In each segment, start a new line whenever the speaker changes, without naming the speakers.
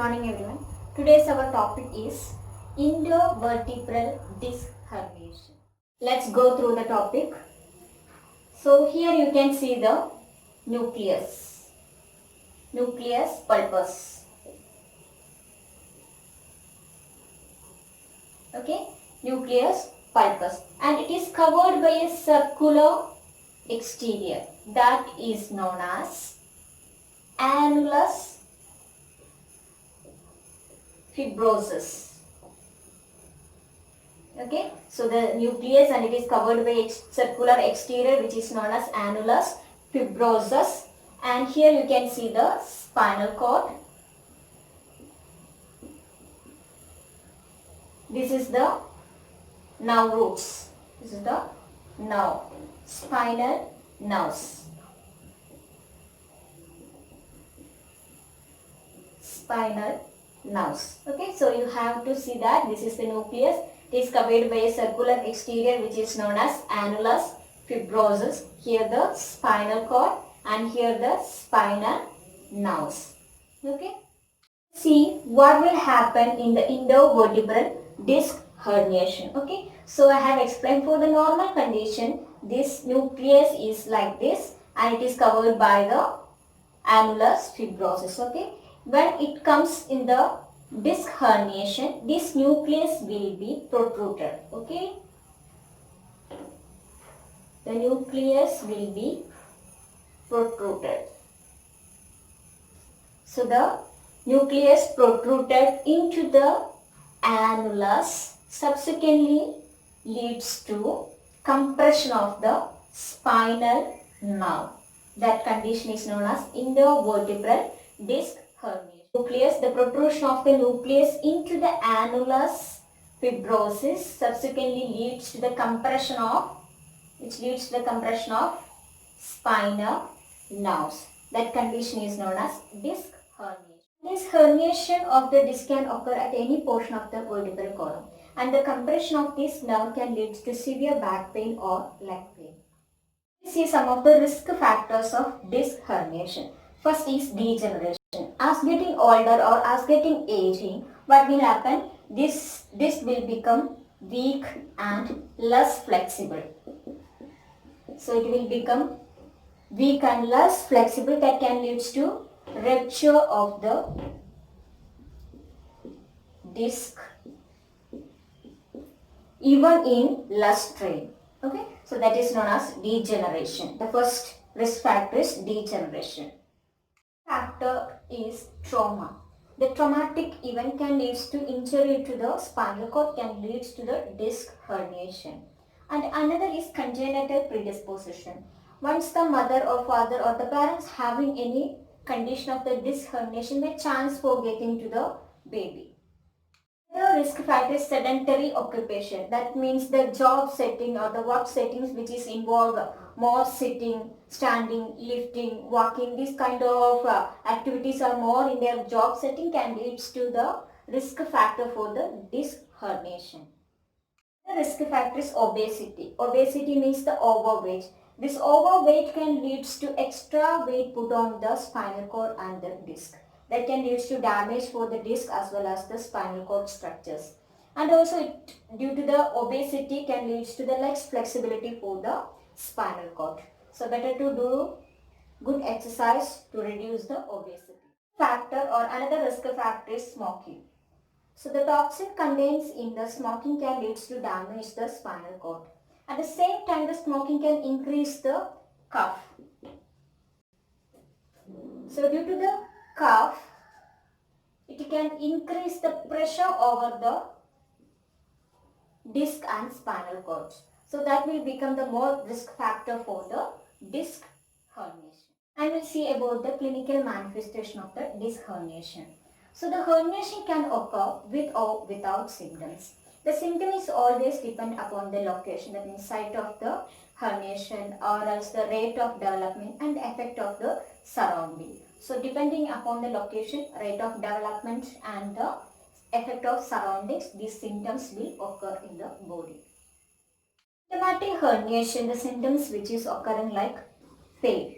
morning everyone. Today's our topic is endovertebral disc herniation. Let's go through the topic. So here you can see the nucleus pulpus. Okay, nucleus pulpus, and it is covered by a circular exterior that is known as annulus fibrosus. Okay, so the nucleus and it is covered by a circular exterior which is known as annulus fibrosus, and here you can see the spinal cord. This is the nerve roots. This is the nerve, spinal nerves. Spinal nerves. Okay, so you have to see that this is the nucleus. It is covered by a circular exterior which is known as annulus fibrosus. Here the spinal cord and here the spinal nerves. Okay. See what will happen in the endovertebral disc herniation. Okay. So I have explained for the normal condition, this nucleus is like this and it is covered by the annulus fibrosus. Okay. When it comes in the disc herniation, this nucleus will be protruded. Okay. The nucleus will be protruded. So the nucleus protruded into the annulus subsequently leads to compression of the spinal nerve. That condition is known as endovertebral disc herniation. Nucleus, the protrusion of the nucleus into the annulus fibrosus subsequently leads to the compression of, spinal nerves. That condition is known as disc herniation. This herniation of the disc can occur at any portion of the vertebral column, and the compression of this nerve can lead to severe back pain or leg pain. We see some of the risk factors of disc herniation. First is degeneration. As getting older or as getting aging, what will happen? This disc will become weak and less flexible. So it will become weak and less flexible. That can lead to rupture of the disc even in less strain. Okay, so that is known as degeneration. The first risk factor is degeneration. Factor is trauma. The traumatic event can lead to injury to the spinal cord, can lead to the disc herniation. And another is congenital predisposition. Once the mother or father or the parents having any condition of the disc herniation, may chance for getting to the baby. The risk factor is sedentary occupation. That means the job setting or the work settings which is involved more sitting, standing, lifting, walking. These kind of activities are more in their job setting, can lead to the risk factor for the disc herniation. The risk factor is obesity. Obesity means the overweight. This overweight can lead to extra weight put on the spinal cord and the disc. That can lead to damage for the disc as well as the spinal cord structures. And also due to the obesity can lead to the less flexibility for the spinal cord. So better to do good exercise to reduce the obesity. Factor or another risk factor is smoking. So the toxin contained in the smoking can lead to damage the spinal cord. At the same time, the smoking can increase the cough. So due to the cough, it can increase the pressure over the disc and spinal cord. So that will become the more risk factor for the disc herniation. And we'll see about the clinical manifestation of the disc herniation. So the herniation can occur with or without symptoms. The symptom is always depend upon the location, that means site of the herniation or else the rate of development and the effect of the surrounding. So depending upon the location, rate of development and the effect of surroundings, these symptoms will occur in the body. Symptomatic herniation, the symptoms which is occurring like pain,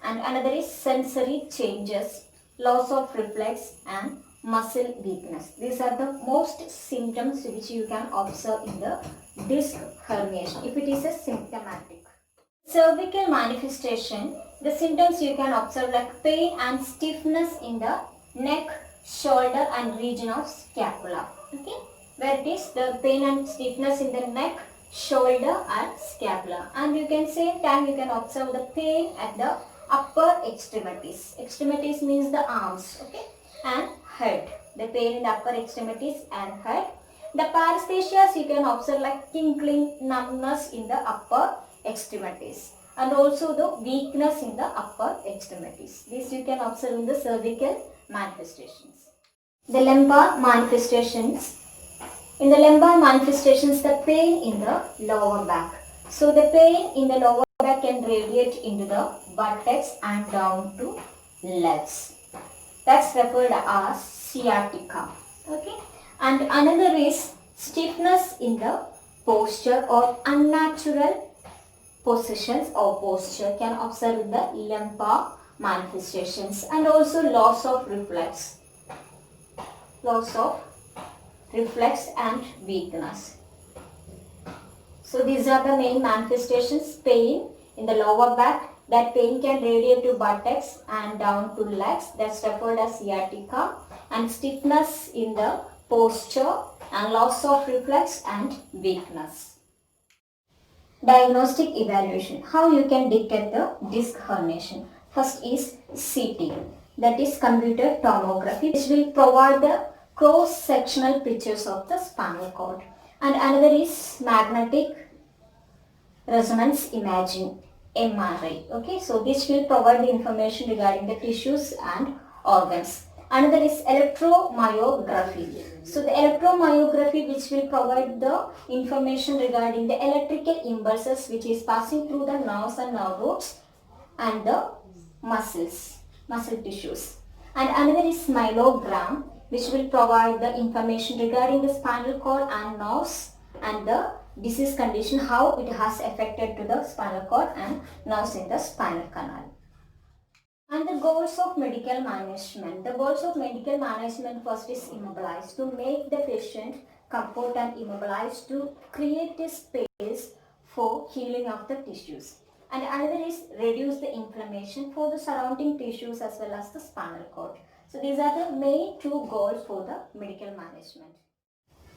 and another is sensory changes, loss of reflex and muscle weakness. These are the most symptoms which you can observe in the disc herniation if it is a symptomatic. Cervical manifestation, the symptoms you can observe like pain and stiffness in the neck, shoulder and region of scapula. Okay, where it is the pain and stiffness in the neck, shoulder and scapula, and you can same time you can observe the pain at the upper extremities. Extremities means the arms, okay, and head. The pain in the upper extremities and head. The paresthesias you can observe like tingling, numbness in the upper extremities, and also the weakness in the upper extremities. This you can observe in the cervical manifestations. The lumbar manifestations. In the lumbar manifestations, the pain in the lower back. So the pain in the lower back can radiate into the buttocks and down to legs. That's referred as sciatica. Okay. And another is stiffness in the posture or unnatural positions or posture can observe in the lumbar manifestations, and also loss of reflex. Loss of reflex and weakness. So these are the main manifestations. Pain in the lower back, that pain can radiate to buttocks and down to legs, that's referred as sciatica, and stiffness in the posture and loss of reflex and weakness. Diagnostic evaluation. How you can detect the disc herniation? First is CT, that is computer tomography, which will provide the cross-sectional pictures of the spinal cord. And another is magnetic resonance imaging, MRI. Okay, so this will provide the information regarding the tissues and organs. Another is electromyography. So the electromyography, which will provide the information regarding the electrical impulses which is passing through the nerves and nerve roots and the muscle tissues. And another is myelogram, which will provide the information regarding the spinal cord and nerves and the disease condition, how it has affected to the spinal cord and nerves in the spinal canal. And the goals of medical management. The goals of medical management first is immobilize, to make the patient comfort and immobilize, to create a space for healing of the tissues. And another is reduce the inflammation for the surrounding tissues as well as the spinal cord. So these are the main two goals for the medical management.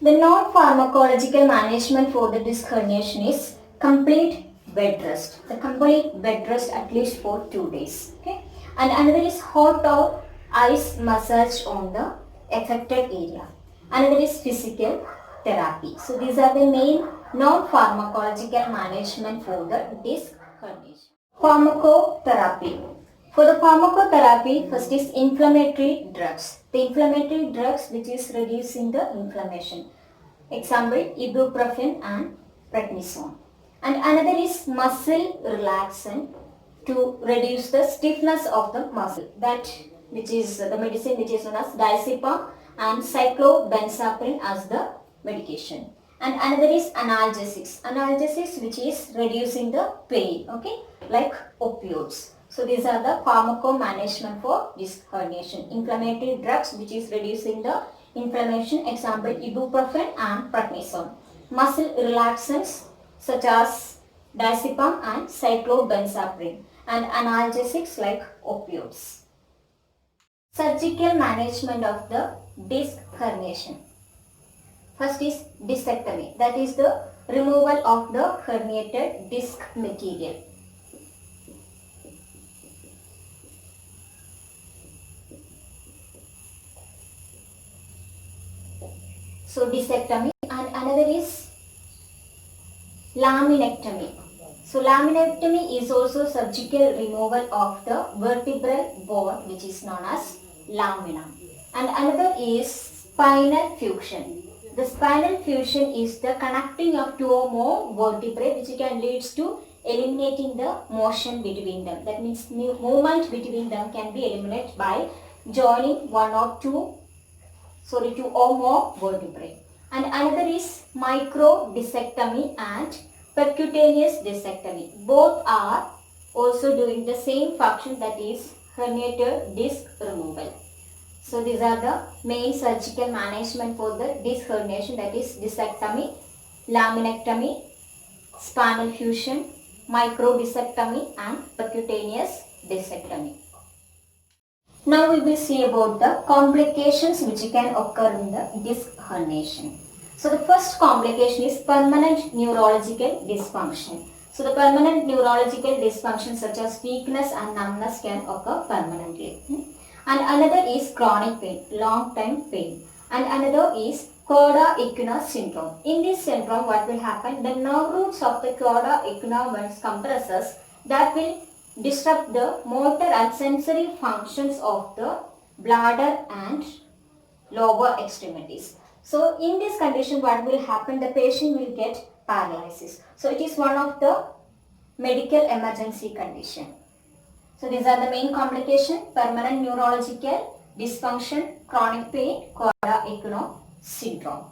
The non-pharmacological management for the disc herniation is complete bed rest. The complete bed rest at least for 2 days. Okay. And another is hot or ice massage on the affected area. Another is physical therapy. So these are the main non-pharmacological management for the disc herniation. Pharmacotherapy. For the pharmacotherapy, first is inflammatory drugs. The inflammatory drugs which is reducing the inflammation. Example, ibuprofen and prednisone. And another is muscle relaxant, to reduce the stiffness of the muscle. That which is the medicine which is known as diazepam and cyclobenzaprine as the medication. And another is analgesics. Analgesics which is reducing the pain, okay, like opioids. So these are the pharmacomanagement for disc herniation. Inflammatory drugs which is reducing the inflammation, example ibuprofen and prednisone. Muscle relaxants such as diazepam and cyclobenzaprine, and analgesics like opioids. Surgical management of the disc herniation. First is discectomy, that is the removal of the herniated disc material. So discectomy, and another is laminectomy. So laminectomy is also surgical removal of the vertebral bone which is known as lamina. And another is spinal fusion. The spinal fusion is the connecting of two or more vertebrae which can lead to eliminating the motion between them. That means movement between them can be eliminated by joining two or more vertebrae. And another is microdiscectomy and percutaneous discectomy. Both are also doing the same function, that is herniated disc removal. So these are the main surgical management for the disc herniation, that is discectomy, laminectomy, spinal fusion, microdiscectomy and percutaneous discectomy. Now we will see about the complications which can occur in the disc herniation. So the first complication is permanent neurological dysfunction. So the permanent neurological dysfunction such as weakness and numbness can occur permanently. And another is chronic pain, long time pain. And another is cauda equina syndrome. In this syndrome, what will happen? The nerve roots of the cauda equina once compresses, that will disrupt the motor and sensory functions of the bladder and lower extremities. So in this condition, what will happen? The patient will get paralysis. So it is one of the medical emergency condition. So these are the main complications: permanent neurological dysfunction, chronic pain, cauda equina syndrome.